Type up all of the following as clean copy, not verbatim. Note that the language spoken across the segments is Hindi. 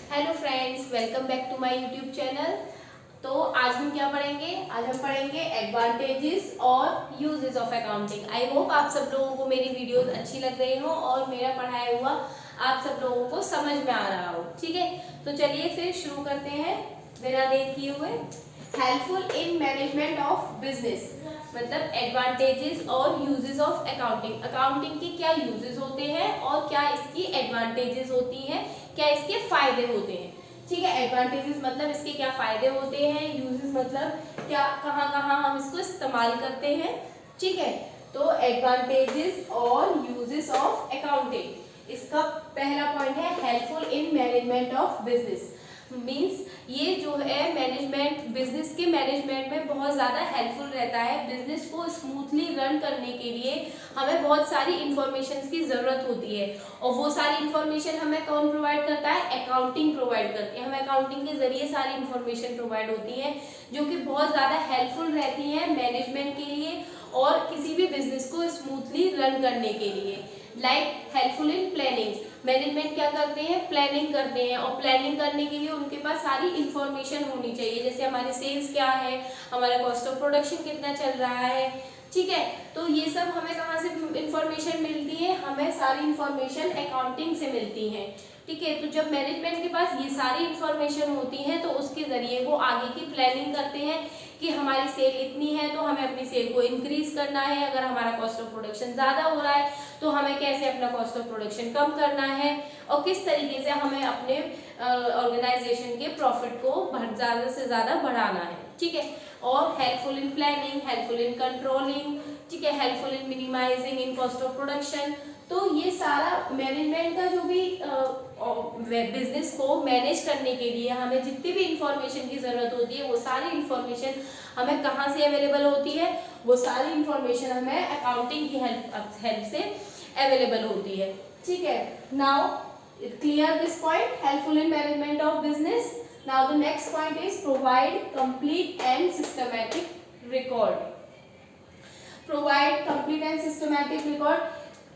Hello friends, welcome back to my YouTube channel. तो आज हम क्या पढ़ेंगे? आज हम पढ़ेंगे एडवांटेजेस और uses of accounting. I hope आप सब लोगों को मेरी वीडियोस अच्छी लग रही हो और मेरा पढ़ाया हुआ आप सब लोगों को समझ में आ रहा हो। ठीक है, तो चलिए फिर शुरू करते हैं बिना देर किए हुए। Helpful in management of business, मतलब एडवांटेजेस और यूजेस ऑफ अकाउंटिंग। अकाउंटिंग के क्या यूजेस होते हैं और क्या इसकी एडवांटेजेस होती हैं, क्या इसके फायदे होते हैं। ठीक है, एडवांटेजेस मतलब इसके क्या फायदे होते हैं, यूजेस मतलब क्या कहाँ कहाँ हम इसको इस्तेमाल करते हैं। ठीक है, तो एडवांटेजेस और यूजेस ऑफ अकाउंटिंग, इसका पहला पॉइंट है helpful in management of business. Means ये जो है मैनेजमेंट, बिजनेस के मैनेजमेंट में बहुत ज़्यादा हेल्पफुल रहता है। बिजनेस को स्मूथली रन करने के लिए हमें बहुत सारी इंफॉर्मेशन की ज़रूरत होती है और वो सारी इंफॉर्मेशन हमें कौन प्रोवाइड करता है? अकाउंटिंग प्रोवाइड करती है। हमें अकाउंटिंग के जरिए सारी इंफॉर्मेशन प्रोवाइड होती है जो कि बहुत ज़्यादा हेल्पफुल रहती है मैनेजमेंट के लिए और किसी भी बिजनेस को स्मूथली रन करने के लिए। Like helpful in planning, management क्या करते हैं? प्लानिंग करते हैं और प्लानिंग करने के लिए उनके पास सारी इंफॉर्मेशन होनी चाहिए, जैसे हमारे सेल्स क्या है, हमारा कॉस्ट ऑफ प्रोडक्शन कितना चल रहा है। ठीक है, तो ये सब हमें कहाँ से इंफॉर्मेशन मिलती है? हमें सारी इंफॉर्मेशन अकाउंटिंग से मिलती है। ठीक है, तो जब मैनेजमेंट के पास ये सारी इंफॉर्मेशन होती है तो उसके जरिए वो आगे की प्लानिंग करते हैं कि हमारी सेल इतनी है तो हमें अपनी सेल को इंक्रीज करना है। अगर हमारा कॉस्ट ऑफ प्रोडक्शन ज़्यादा हो रहा है तो हमें कैसे अपना कॉस्ट ऑफ प्रोडक्शन कम करना है और किस तरीके से हमें अपने ऑर्गेनाइजेशन के प्रॉफिट को ज़्यादा से ज़्यादा बढ़ाना है। ठीक है, और helpful in planning, helpful in controlling, ठीक है, helpful in minimising in cost of production. तो ये सारा मैनेजमेंट का जो भी बिजनेस को मैनेज करने के लिए हमें जितनी भी इंफॉर्मेशन की जरूरत होती है वो सारी इंफॉर्मेशन हमें कहाँ से अवेलेबल होती है? वो सारी इंफॉर्मेशन हमें अकाउंटिंग की हेल्प से अवेलेबल होती है। ठीक है, now clear this point, helpful in management of business. Now the next point is provide complete and systematic record. Provide complete and systematic record,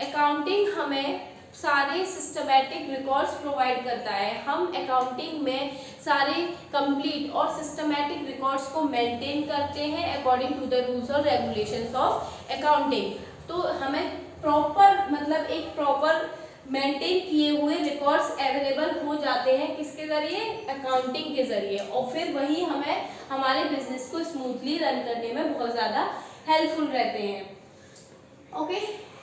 accounting हमें सारे सिस्टमैटिक रिकॉर्ड्स प्रोवाइड करता है। हम अकाउंटिंग में सारे कंप्लीट और सिस्टमैटिक रिकॉर्ड्स को मेंटेन करते हैं अकॉर्डिंग टू द रूल्स और रेगुलेशंस ऑफ अकाउंटिंग। तो हमें प्रॉपर, मतलब एक प्रॉपर मेंटेन किए हुए रिकॉर्ड्स अवेलेबल हो जाते हैं किसके जरिए? अकाउंटिंग के जरिए, और फिर वही हमें हमारे बिजनेस को स्मूथली रन करने में बहुत ज़्यादा हेल्पफुल रहते हैं। Okay,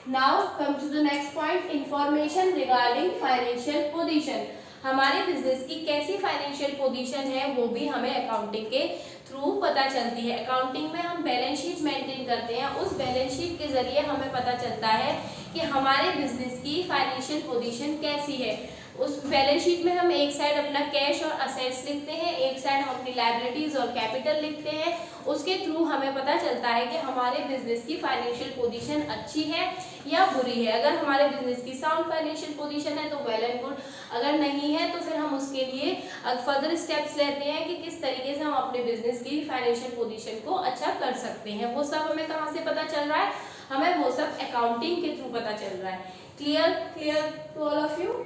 now come to the next point, information regarding financial position. हमारे बिजनेस की कैसी फाइनेंशियल पोजीशन है वो भी हमें अकाउंटिंग के थ्रू पता चलती है। अकाउंटिंग में हम बैलेंस शीट मेंटेन करते हैं, उस बैलेंस शीट के जरिए हमें पता चलता है कि हमारे बिजनेस की फाइनेंशियल पोजीशन कैसी है। उस बैलेंस शीट में हम एक साइड अपना कैश और असेट्स लिखते हैं, एक साइड हम अपनी लायबिलिटीज और कैपिटल लिखते हैं। उसके थ्रू हमें पता चलता है कि हमारे बिजनेस की फाइनेंशियल पोजीशन अच्छी है या बुरी है। अगर हमारे बिजनेस की साउंड फाइनेंशियल पोजीशन है तो वेल एंड गुड, अगर नहीं है तो फिर हम उसके लिए फर्दर स्टेप्स लेते हैं कि किस तरीके से हम अपने बिजनेस की फाइनेंशियल पोजीशन को अच्छा कर सकते हैं। वो सब हमें कहाँ से पता चल रहा है? हमें वो सब अकाउंटिंग के थ्रू पता चल रहा है। Clear? Clear to all of you?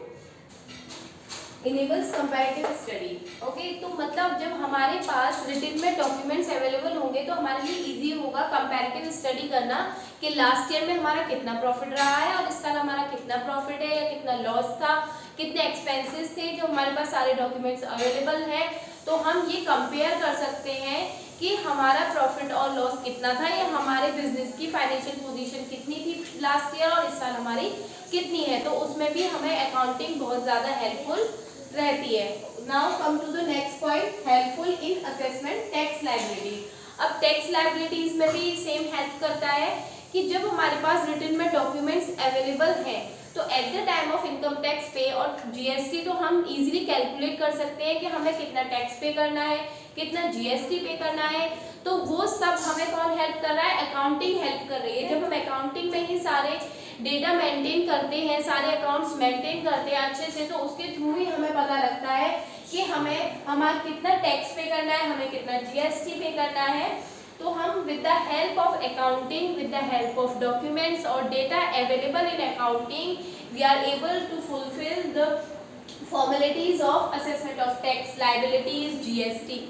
Enables comparative study. Okay, तो मतलब जब हमारे पास रिटन में डॉक्यूमेंट्स अवेलेबल होंगे तो हमारे लिए इजी होगा कंपैरेटिव स्टडी करना कि लास्ट ईयर में हमारा कितना प्रॉफिट रहा है और इस साल हमारा कितना प्रॉफिट है या कितना लॉस था, कितने एक्सपेंसेस थे। जो हमारे पास सारे डॉक्यूमेंट्स अवेलेबल हैं तो हम ये कंपेयर कर सकते हैं कि हमारा प्रॉफिट और लॉस कितना था या हमारे बिजनेस की फाइनेंशियल पोजीशन कितनी थी लास्ट ईयर और इस साल हमारी कितनी है। तो उसमें भी हमें अकाउंटिंग बहुत ज़्यादा हेल्पफुल रहती है। Now come to the next point, helpful in assessment tax liability. अब टैक्स लायबिलिटीज में भी सेम हेल्प करता है कि जब हमारे पास रिटन में डॉक्यूमेंट्स अवेलेबल हैं तो at the time of income tax पे और जीएसटी तो हम इजीली कैलकुलेट कर सकते हैं कि हमें कितना टैक्स पे करना है, कितना जीएसटी पे करना है। तो वो सब हमें कौन हेल्प कर रहा है? अकाउंटिंग हेल्प कर रही है। जब हम अकाउंटिंग में ही सारे डेटा मेंटेन करते हैं, सारे अकाउंट्स मेंटेन करते हैं अच्छे से, तो उसके थ्रू ही हमें पता लगता है कि हमें हमारा कितना टैक्स पे करना है, हमें कितना जीएसटी पे करना है। तो हम with the help of accounting, with the help of documents और data available in accounting, we are able to fulfil the formalities of assessment of tax liabilities, GST.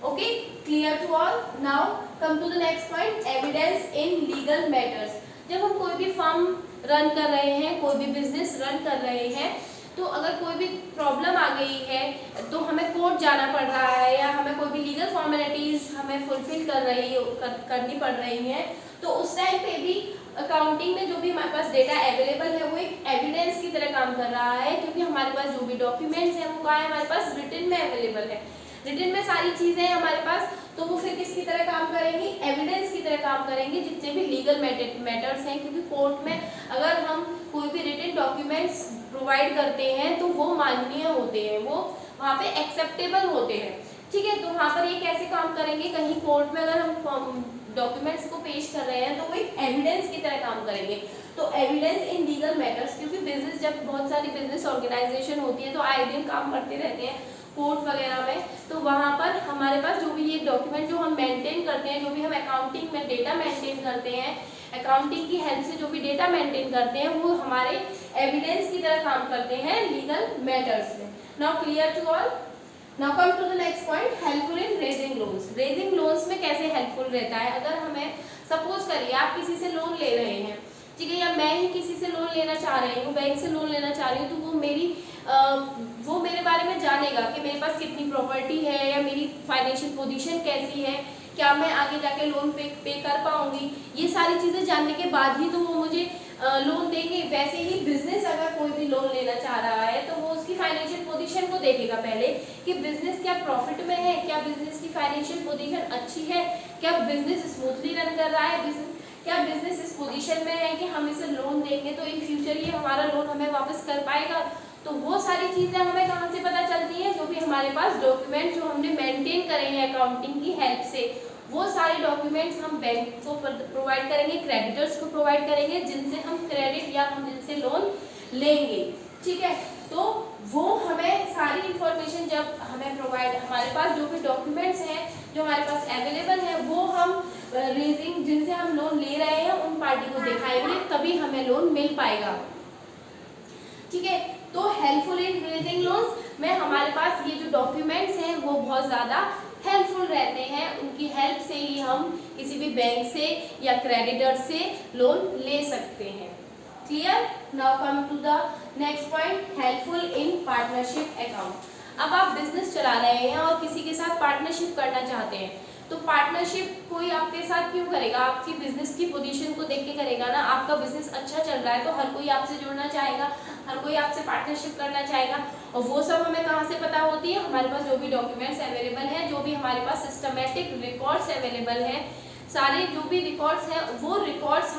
Okay, clear to all. Now come to the next point, evidence in legal matters. जब हम कोई भी फर्म रन कर रहे हैं, कोई भी बिजनेस रन कर रहे हैं, तो अगर कोई भी प्रॉब्लम आ गई है तो हमें कोर्ट जाना पड़ रहा है या हमें कोई भी लीगल फॉर्मेलिटीज हमें फुलफिल करनी पड़ रही हैं, तो उस टाइम पे भी अकाउंटिंग में जो भी हमारे पास डेटा अवेलेबल है वो एक एविडेंस की तरह काम कर रहा है, क्योंकि हमारे पास जो भी डॉक्यूमेंट्स हैं वो कहाँ है, हमारे पास रिटन में अवेलेबल है। रिटन में सारी चीजें हैं हमारे पास, तो वो फिर किसकी तरह काम करेंगी, एविडेंस की तरह काम करेंगे जितने भी लीगल मैटर्स हैं, क्योंकि कोर्ट में अगर हम कोई भी रिटन डॉक्यूमेंट्स प्रोवाइड करते हैं तो वो माननीय होते हैं, वो वहाँ पे एक्सेप्टेबल होते हैं। ठीक है, तो वहाँ पर ये कैसे काम करेंगे, कहीं कोर्ट में अगर हम डॉक्यूमेंट्स को पेश कर रहे हैं तो वो एक एविडेंस की तरह काम करेंगे। तो एविडेंस इन लीगल मैटर्स, क्योंकि बिजनेस जब बहुत सारी बिजनेस ऑर्गेनाइजेशन होती है तो आए दिन काम करते रहते हैं कोर्ट वगैरह में, तो वहाँ पर हमारे पास जो भी ये डॉक्यूमेंट जो हम मेंटेन करते हैं, जो भी हम अकाउंटिंग में डेटा मेंटेन करते हैं, अकाउंटिंग की हेल्प से जो भी डेटा मेंटेन करते हैं वो हमारे एविडेंस की तरह काम करते हैं लीगल मैटर्स में। Now clear to all. Now come to the next point, helpful in raising loans. Raising loans में कैसे हेल्पफुल रहता है, अगर हमें सपोज करिए आप किसी से लोन ले रहे हैं, ठीक है, या मैं ही किसी से लोन लेना चाह रही हूँ, बैंक से लोन लेना चाह रही हूँ, तो वो मेरे बारे में जानेगा कि मेरे पास कितनी प्रॉपर्टी है या मेरी फाइनेंशियल पोजीशन कैसी है, क्या मैं आगे जाके लोन पे कर पाऊंगी, ये सारी चीज़ें जानने के बाद ही तो वो मुझे लोन देंगे। वैसे ही बिजनेस अगर कोई भी लोन लेना चाह रहा है तो वो उसकी फाइनेंशियल पोजीशन को देखेगा पहले कि बिजनेस क्या प्रॉफिट में है, क्या बिजनेस की फाइनेंशियल पोजीशन अच्छी है, क्या बिजनेस स्मूथली रन कर रहा है, क्या बिजनेस इस पोजीशन में है कि हम इसे लोन देंगे तो इन फ्यूचर ये हमारा लोन हमें वापस कर पाएगा। तो वो सारी चीज़ें हमें कहाँ से पता चलती हैं, जो भी हमारे पास डॉक्यूमेंट जो हमने मेंटेन करे हैं अकाउंटिंग की हेल्प से, वो सारे डॉक्यूमेंट्स हम बैंक को प्रोवाइड करेंगे, क्रेडिटर्स को प्रोवाइड करेंगे जिनसे हम क्रेडिट या हम जिनसे लोन लेंगे। ठीक है, तो वो हमें सारी इंफॉर्मेशन जब हमें प्रोवाइड, हमारे पास जो भी डॉक्यूमेंट्स हैं जो हमारे पास अवेलेबल है वो हम रेजिंग जिनसे हम लोन ले रहे हैं उन पार्टी को दिखाएंगे, तभी हमें लोन मिल पाएगा। ठीक है, तो हेल्पफुल इन रेजिंग लोन्स में हमारे पास ये जो डॉक्यूमेंट्स हैं वो बहुत ज़्यादा हेल्पफुल रहते हैं, उनकी हेल्प से ही हम किसी भी बैंक से या क्रेडिटर से लोन ले सकते हैं। Clear. Now come to the next point, helpful in partnership account. अब आप बिजनेस चला रहे हैं और किसी के साथ पार्टनरशिप करना चाहते हैं, तो पार्टनरशिप कोई आपके साथ क्यों करेगा, आपकी बिजनेस की पोजीशन को देख के करेगा ना। आपका बिजनेस अच्छा चल रहा है तो हर कोई आपसे जुड़ना चाहेगा, हर कोई आपसे पार्टनरशिप करना चाहेगा, और वो सब हमें कहाँ से पता होती है, हमारे पास जो भी डॉक्यूमेंट्स अवेलेबल हैं, जो भी हमारे पास सिस्टमेटिक रिकॉर्ड्स अवेलेबल हैं, सारे जो भी रिकॉर्ड्स हैं वो रिकॉर्ड्स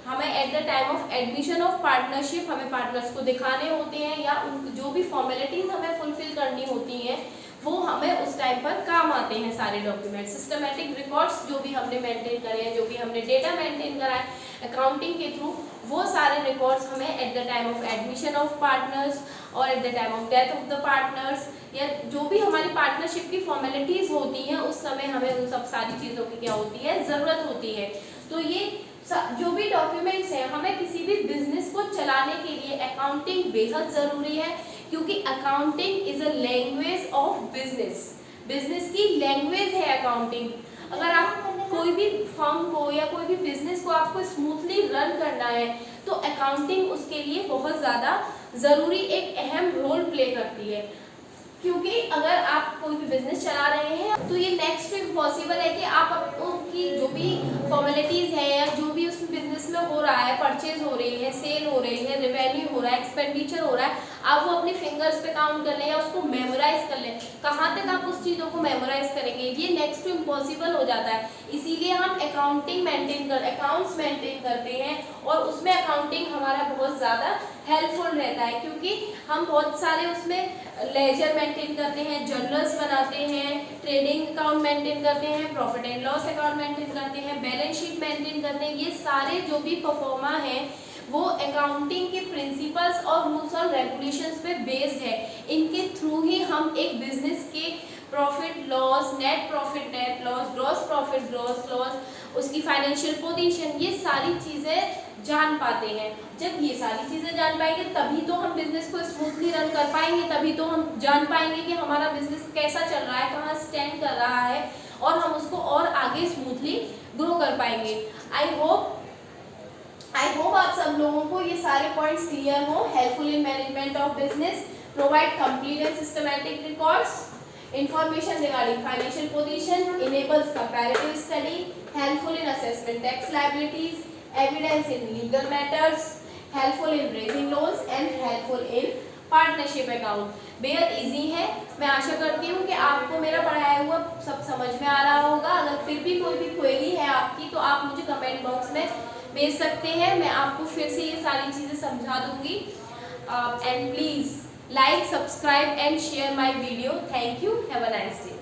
हमें at the time of admission of partnership हमें पार्टनर्स को दिखाने होते हैं, या जो भी फॉर्मेलिटीज हमें फुलफिल करनी होती हैं वो हमें उस टाइम पर काम आते हैं सारे डॉक्यूमेंट। सिस्टमेटिक रिकॉर्ड्स जो भी हमने मेंटेन करे हैं, जो भी हमने डेटा मेंटेन करा है अकाउंटिंग के थ्रू, वो सारे रिकॉर्ड्स हमें at the time of admission of partners और at the time of death of the partners, या जो भी हमारी पार्टनरशिप की फॉर्मेलिटीज़ होती हैं उस समय हमें उन सब सारी चीज़ों की क्या होती है, ज़रूरत होती है। तो ये जो भी डॉक्यूमेंट्स हैं, हमें किसी भी बिजनेस को चलाने के लिए अकाउंटिंग बेहद ज़रूरी है, क्योंकि accounting is a language of business. Business की लैंग्वेज है अकाउंटिंग। अगर आप कोई भी फर्म को या कोई भी बिजनेस को आपको स्मूथली रन करना है तो अकाउंटिंग उसके लिए बहुत ज़्यादा ज़रूरी, एक अहम रोल प्ले करती है। क्योंकि अगर आप कोई भी बिजनेस चला रहे हैं तो ये नेक्स्ट तो इम्पॉसिबल है कि आप उनकी जो भी फॉर्मेलिटीज़ है या जो भी उस बिजनेस में हो रहा है, परचेज हो रही है, सेल हो रही है, रेवेन्यू हो रहा है, एक्सपेंडिचर हो रहा है, आप वो अपने फिंगर्स पे काउंट कर लें या उसको मेमोराइज कर लें। कहाँ तक आप उस चीज़ों को मेमोराइज करेंगे, ये नेक्स्ट टू इम्पॉसिबल हो जाता है। इसीलिए हम अकाउंट्स मेंटेन करते हैं और उसमें अकाउंटिंग हमारा बहुत ज़्यादा हेल्पफुल रहता है, क्योंकि हम बहुत सारे उसमें लेजर मेंटेन करते हैं, जर्नल्स बनाते हैं, ट्रेडिंग अकाउंट मेंटेन करते हैं, profit and loss account maintain करते हैं, बैलेंस शीट मेंटेन करते हैं। ये सारे जो भी परफॉर्मा हैं वो अकाउंटिंग के प्रिंसिपल्स और रूल्स और रेगुलेशंस पे बेस्ड है। इनके थ्रू ही हम एक बिजनेस के profit loss, net profit net loss, gross profit gross loss उसकी फाइनेंशियल पोजीशन, ये सारी चीज़ें जान पाते हैं। जब ये सारी चीज़ें जान पाएंगे तभी तो हम बिजनेस को स्मूथली रन कर पाएंगे, तभी तो हम जान पाएंगे कि हमारा बिजनेस कैसा चल रहा है, कहाँ स्टैंड कर रहा है, और हम उसको और आगे स्मूथली ग्रो कर पाएंगे। आई होप आप सब लोगों को ये सारे पॉइंट्स क्लियर हो। Helpful in management of business, provide complete and systematic records, information regarding financial position, enables comparative study, helpful in assessment tax liabilities, evidence in legal matters, helpful in raising loans and helpful in partnership account. बेहद इजी है। मैं आशा करती हूँ कि आपको मेरा पढ़ाया हुआ सब समझ में आ रहा होगा। अगर फिर भी कोई भी क्वेरी है आपकी तो आप मुझे कमेंट बॉक्स में भेज सकते हैं, मैं आपको फिर से ये सारी चीज़ें समझा दूंगी। And please like, subscribe and share my video. Thank you. Have a nice day.